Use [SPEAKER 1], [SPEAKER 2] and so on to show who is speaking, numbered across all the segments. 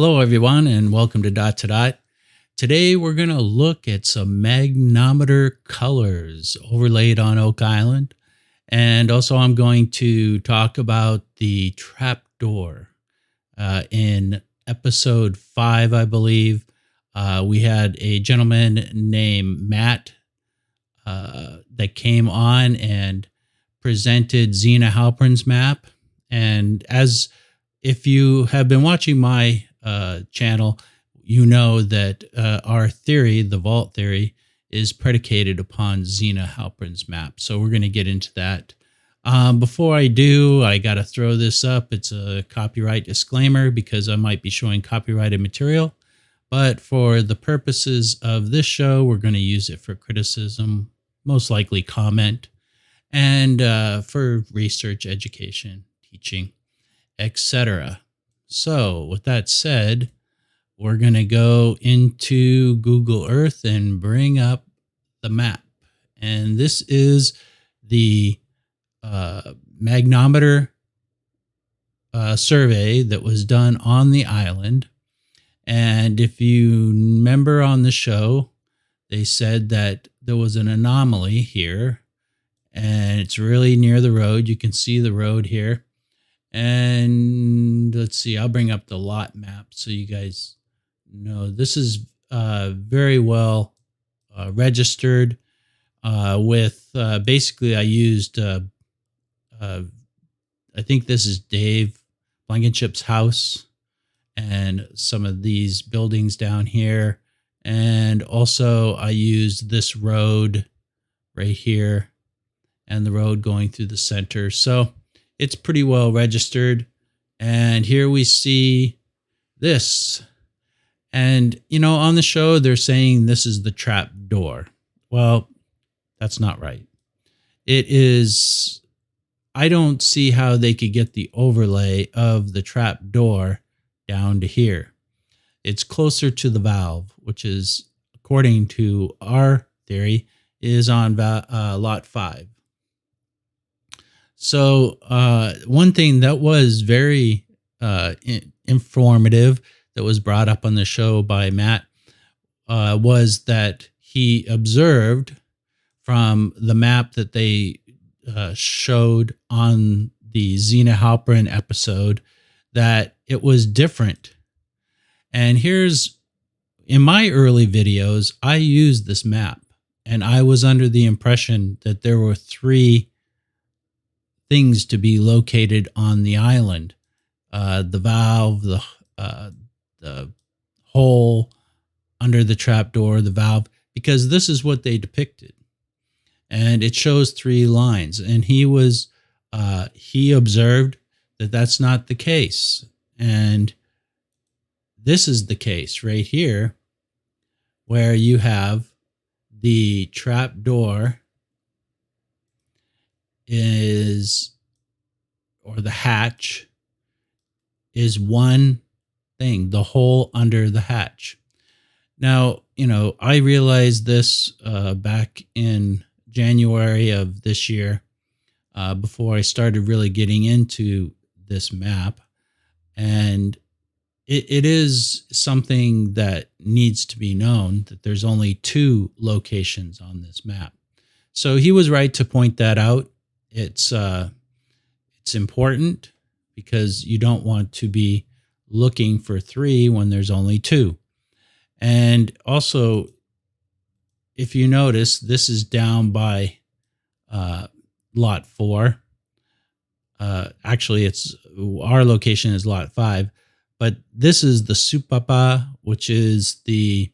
[SPEAKER 1] Hello, everyone, and welcome to Dot to Dot. Today, we're going to look at some magnometer colors overlaid on Oak Island. And also, I'm going to talk about the trapdoor. In episode 5, I believe, we had a gentleman named Matt that came on and presented Zena Halpern's map. And if you have been watching my channel, you know that our theory, the vault theory, is predicated upon Zena Halpern's map. So we're going to get into that. Before I do, I got to throw this up. It's a copyright disclaimer because I might be showing copyrighted material. But for the purposes of this show, we're going to use it for criticism, most likely comment, and for research, education, teaching, etc. So with that said, we're going to go into Google Earth and bring up the map. And this is the magnometer survey that was done on the island. And if you remember on the show, they said that there was an anomaly here, and it's really near the road. You can see the road here. And let's see, I'll bring up the lot map so you guys know. This is very well registered with basically I used, I think this is Dave Blankenship's house and some of these buildings down here. And also I used this road right here and the road going through the center. So it's pretty well registered. And here we see this. And, you know, on the show, they're saying this is the trap door. Well, that's not right. It is, I don't see how they could get the overlay of the trap door down to here. It's closer to the valve, which is, according to our theory, is on lot 5. So one thing that was very informative that was brought up on the show by Matt was that he observed from the map that they showed on the Zena Halpern episode that it was different. And here's, in my early videos, I used this map, and I was under the impression that there were 3 things to be located on the island: the valve, the hole under the trapdoor, the valve, because this is what they depicted, and it shows 3 lines. And he observed that that's not the case, and this is the case right here, where you have the trapdoor is, or the hatch is one thing, the hole under the hatch. Now, you know, I realized this back in January of this year, before I started really getting into this map. And it is something that needs to be known, that there's only 2 locations on this map. So he was right to point that out. It's important because you don't want to be looking for 3 when there's only 2. And also, if you notice, this is down by lot 4. Actually, it's our location is lot 5, but this is the supapa, which is the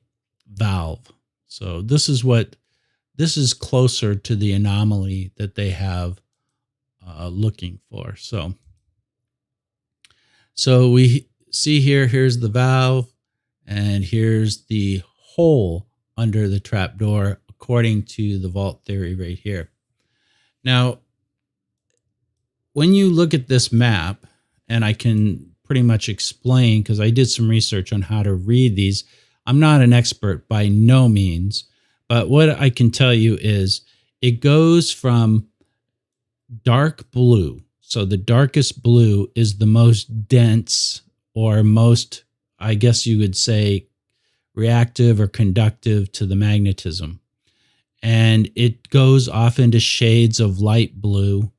[SPEAKER 1] valve. So this is closer to the anomaly that they have looking for. So we see here's the valve, and here's the hole under the trapdoor, according to the vault theory right here. Now, when you look at this map, and I can pretty much explain, because I did some research on how to read these. I'm not an expert by no means, but what I can tell you is it goes from dark blue. So the darkest blue is the most dense or most I guess you would say, reactive or conductive to the magnetism. And it goes off into shades of light blue,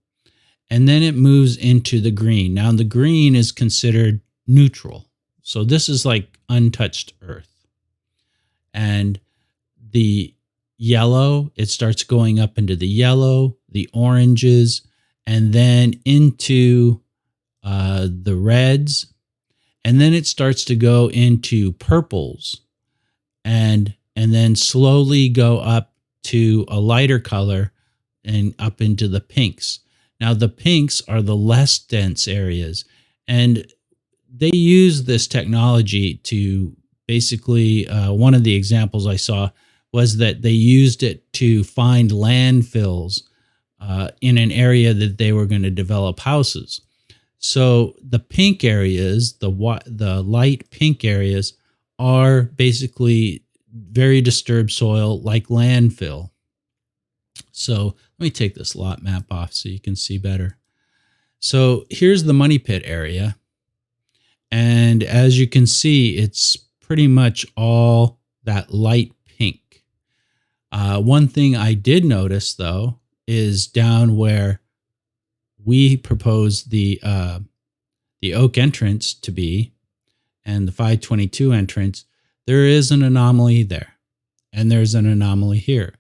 [SPEAKER 1] and then it moves into the green. Now, the green is considered neutral. So this is like untouched earth. And the yellow, it starts going up into the yellow, the oranges, and then into the reds. And then it starts to go into purples and then slowly go up to a lighter color and up into the pinks. Now, the pinks are the less dense areas, and they use this technology to basically, one of the examples I saw was that they used it to find landfills in an area that they were going to develop houses. So the pink areas, the light pink areas, are basically very disturbed soil like landfill. So let me take this lot map off so you can see better. So here's the money pit area. And as you can see, it's pretty much all that light pink. One thing I did notice, though, is down where we proposed the oak entrance to be and the 522 entrance, there is an anomaly there. And there's an anomaly here.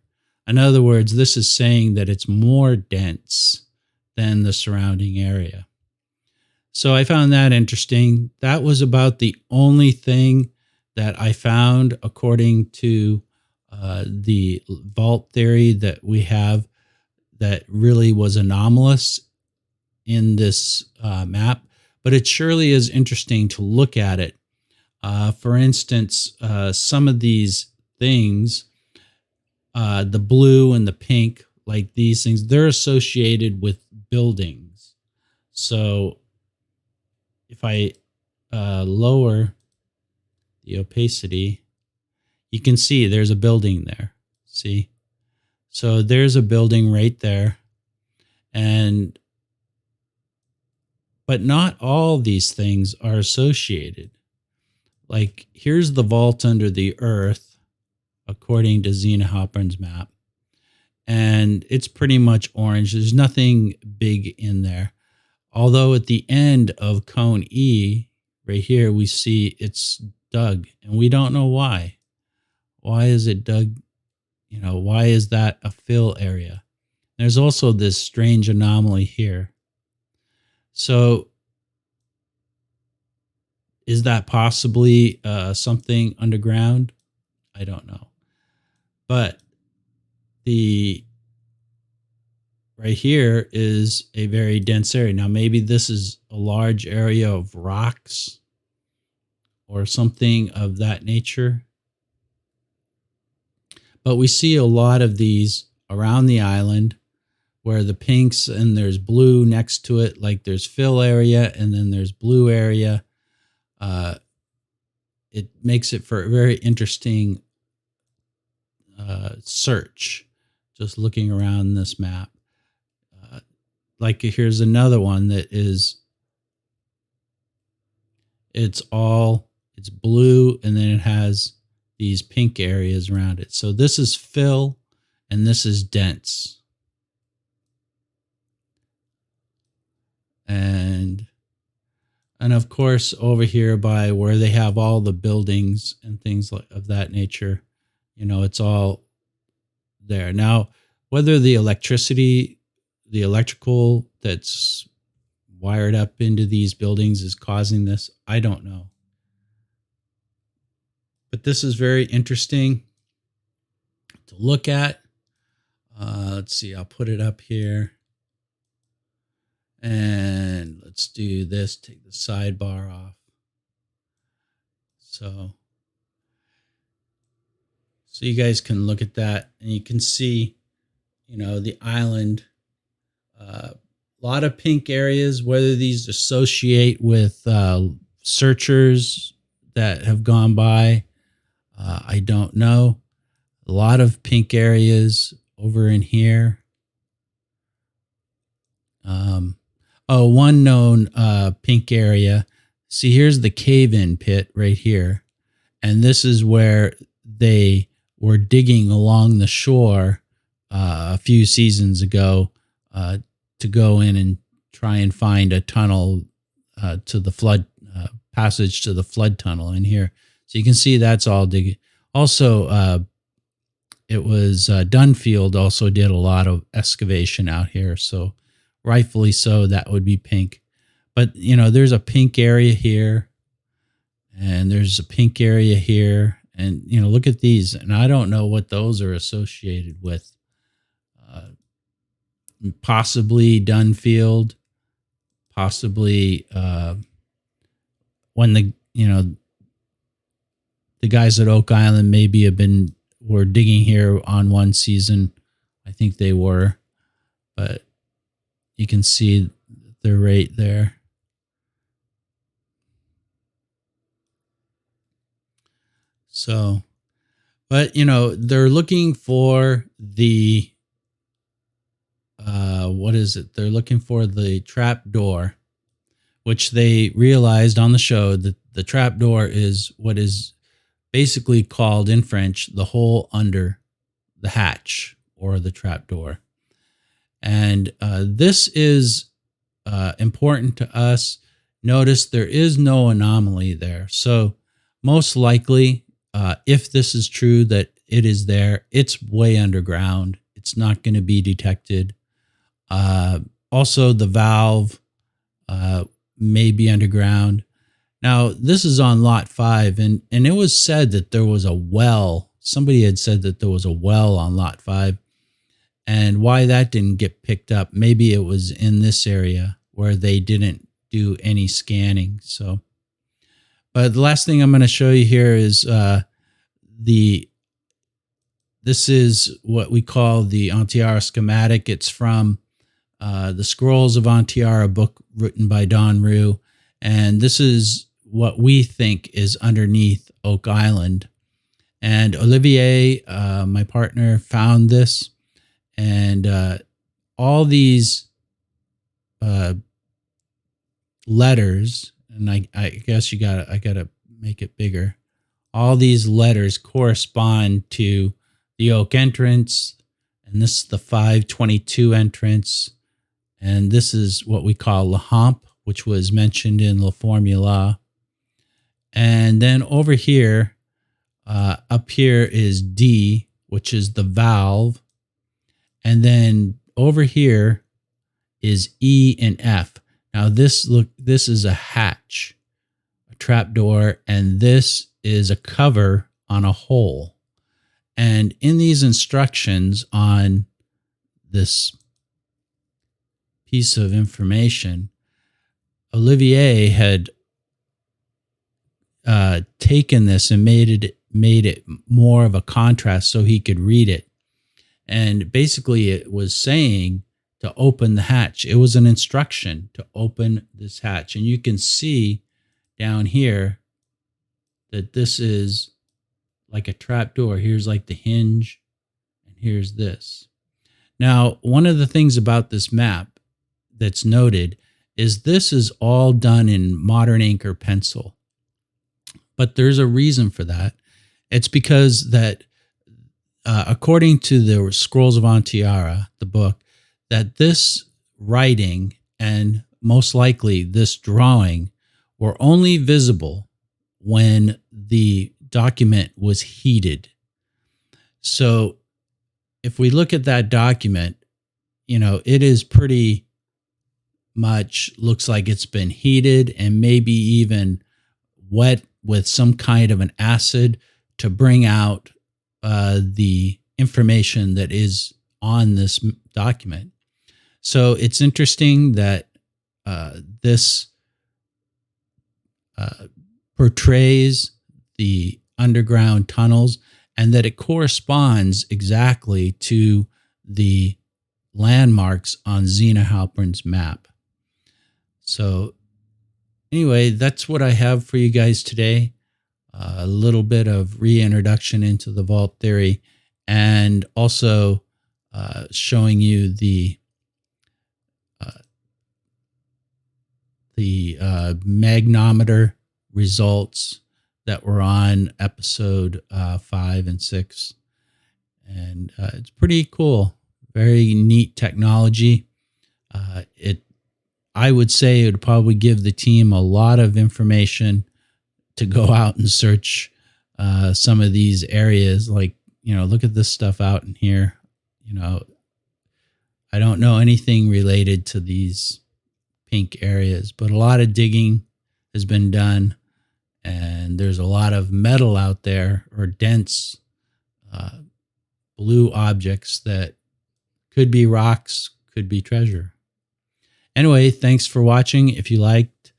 [SPEAKER 1] In other words, this is saying that it's more dense than the surrounding area. So I found that interesting. That was about the only thing that I found according to the vault theory that we have that really was anomalous in this map. But it surely is interesting to look at it. For instance, some of these things, the blue and the pink, like these things, they're associated with buildings. So if I lower the opacity, you can see there's a building there. See? So there's a building right there. But not all these things are associated. Like here's the vault under the earth, according to Zenas map. And it's pretty much orange. There's nothing big in there. Although at the end of cone E, right here, we see it's dug. And we don't know why. Why is it dug? You know, why is that a fill area? There's also this strange anomaly here. So is that possibly something underground? I don't know. But right here is a very dense area. Now, maybe this is a large area of rocks or something of that nature. But we see a lot of these around the island where the pinks and there's blue next to it, like there's fill area and then there's blue area. It makes it for a very interesting search, just looking around this map. Like here's another one that is, it's blue and then it has these pink areas around it. So this is fill and this is dense. And of course, over here by where they have all the buildings and things of that nature, you know, it's all there. Now, whether the electrical that's wired up into these buildings is causing this, I don't know. But this is very interesting to look at. Let's see, I'll put it up here. And let's do this, take the sidebar off. So you guys can look at that and you can see, you know, the island, a lot of pink areas, whether these associate with searchers that have gone by, I don't know. A lot of pink areas over in here. One known pink area See, here's the cave-in pit right here. And this is where they were digging along the shore a few seasons ago to go in and try and find a tunnel to the flood passage to the flood tunnel in here. So you can see that's all digging. Also, it was Dunfield also did a lot of excavation out here. So rightfully so, that would be pink. But, there's a pink area here. And there's a pink area here. And, look at these. And I don't know what those are associated with. Possibly Dunfield. Possibly when the guys at Oak Island maybe were digging here on one season. I think they were. But you can see they're right there. So, but they're looking for the what is it? They're looking for the trap door, which they realized on the show that the trap door is what is basically called in French the hole under the hatch or the trap door. And this is important to us. Notice there is no anomaly there. So most likely, if this is true that it is there, it's way underground. It's not going to be detected. Also, the valve may be underground. Now, this is on Lot 5, and it was said that there was a well. Somebody had said that there was a well on Lot 5. And why that didn't get picked up, maybe it was in this area where they didn't do any scanning. So, but the last thing I'm going to show you here is this is what we call the Ontiara schematic. It's from the Scrolls of Ontiara, a book written by Don Rue. And this is what we think is underneath Oak Island. And Olivier, my partner, found this. And all these letters, and I guess I gotta make it bigger. All these letters correspond to the Oak entrance, and this is the 522 entrance, and this is what we call La Hampe, which was mentioned in La Formula. And then over here, up here is D, which is the valve. And then over here is E and F. Now this is a hatch, a trap door, and this is a cover on a hole. And in these instructions on this piece of information, Olivier had taken this and made it more of a contrast so he could read it. And basically it was saying to open the hatch. It was an instruction to open this hatch. And you can see down here that this is like a trap door. Here's like the hinge, and here's this. Now, one of the things about this map that's noted is this is all done in modern ink or pencil. But there's a reason for that. It's because that according to the Scrolls of Ontiara, the book, that this writing and most likely this drawing were only visible when the document was heated. So if we look at that document, it is pretty much looks like it's been heated and maybe even wet with some kind of an acid to bring out the information that is on this document. So it's interesting that this portrays the underground tunnels and that it corresponds exactly to the landmarks on Zenas Halpern's map. So anyway, that's what I have for you guys today. A little bit of reintroduction into the vault theory, and also showing you the the magnometer results that were on episode 5 and 6. And it's pretty cool. Very neat technology. I would say it would probably give the team a lot of information to go out and search some of these areas. Like, look at this stuff out in here. I don't know anything related to these pink areas, but a lot of digging has been done, and there's a lot of metal out there, or dense blue objects that could be rocks, could be treasure. Anyway, thanks for watching. If you liked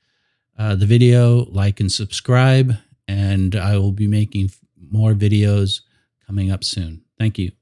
[SPEAKER 1] the video, like and subscribe, and I will be making more videos coming up soon. Thank you.